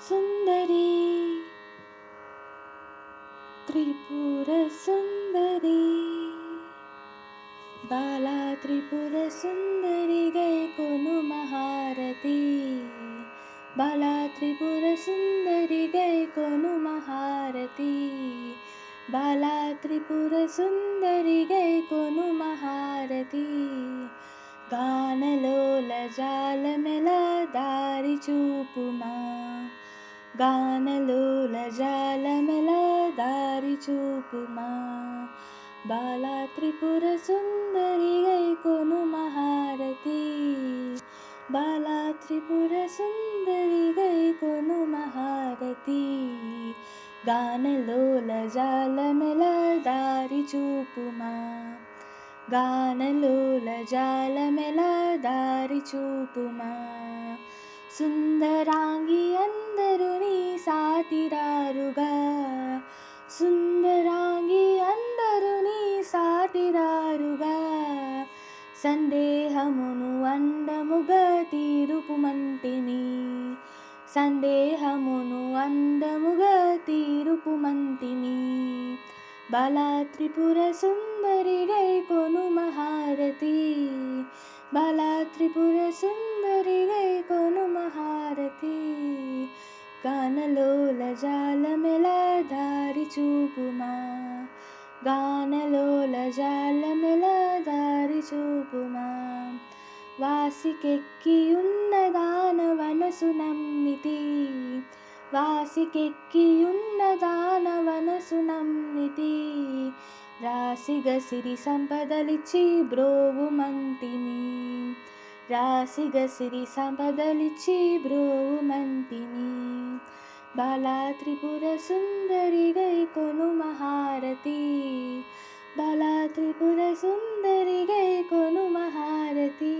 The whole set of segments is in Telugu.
సుందరి త్రిపుర సుందరి బాలా త్రిపుర సుందరి గైకొను మహారతి బాలా త్రిపుర సుందరి గైకొను మహారతి బాలా త్రిపుర సుందరి గైకొను మహారతి గానలోల జాలమెల దారి చూపుమా గానలోల జాలమెల దారి చూపుమా బాలా త్రిపుర సుందరి గైకొను మహారతి బాలా త్రిపుర సుందరి గైకొను మహారతి గానలోల జాలమెల దారి చూపుమా గానలోల జాలమెల దారి చూపుమా సుందరాంగి అందరూ నీ సాటిరారుగా సుందరాంగి అందరూ నీ సాటిరారుగా సందేహమును అందముగా తీరుపుమంటిని సందేహమును అందముగా తీరుపుమంటిని బాలా త్రిపుర సుందరి గైకొను మహారతి బాలా త్రిపుర సుందరి గైకొను మహారతి గానలోల జాలమెల దారి చూపుమా గానలోల జాలమెల దారి చూపుమా వాసికెక్కియున్న దానవనసు నమ్మితి వాసికెక్కియున్న దానవనసు నమ్మితి రాశిగా సిరి సంపదలిచ్చి బ్రోవుమంటిని రాశిగా సిరి సంపదలిచ్చి బ్రోవుమంటిని బాలా త్రిపుర సుందరి గైకొను మహారతి బాలా త్రిపుర సుందరి గైకొను మహారతి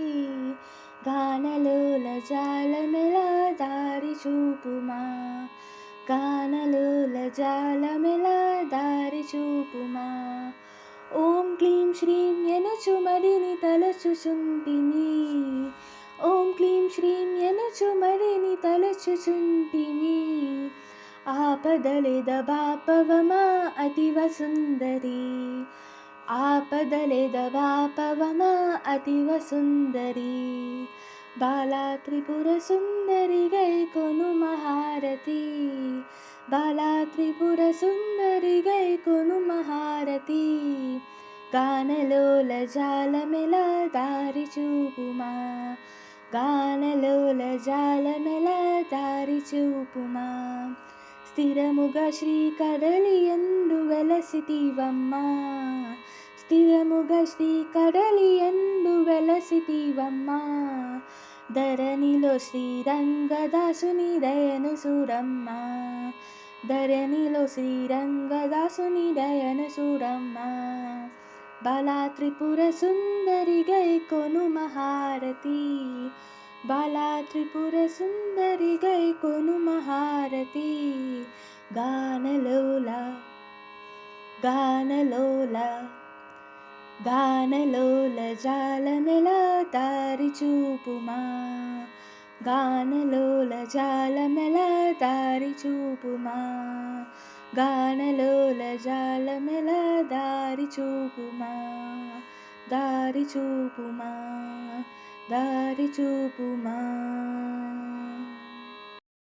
గానలోల జాలమెల దారి చూపుమా గానలోల జాలమెల దారి చూపుమా ఓం క్లీం శ్రీం ఎనుచు మడిని తలచుచుంటిని ఓం క్లీం శ్రీం ఎనుచు మడిని తలచుచుంటిని ఆపదలెద బాపవమా అతివ సుందరి ఆపదలెద బాపవమా అతివ సుందరి బాలా త్రిపుర సుందరి గైకొను మహారతి బాలా త్రిపుర సుందరి గైకొను మహారతి గానలోల జాలమెల దారి చూపుమా గానలోల జాలమెల దారి చూపుమా స్థిరముగా శ్రీ కడలియందు వెలసితివమ్మా స్థిరముగా శ్రీ కడలియందు వెలసితివమ్మా ధరణిలో శ్రీరంగదాసుని దయను సురమ్మా ధరణిలో శ్రీరంగదాసుని దయను సురమ్మా బాలా త్రిపుర సుందరి గైకొను మహారతి బాలా త్రిపుర సుందరి గైకొను మహారతి గానలోల గానలోల గానలోల జాలమెల దారి చూపుమా గానలోల జాలమెల దారి చూపుమా గానలోల జాలమెల దారి చూపుమా దారి చూపుమా దారి చూపుమా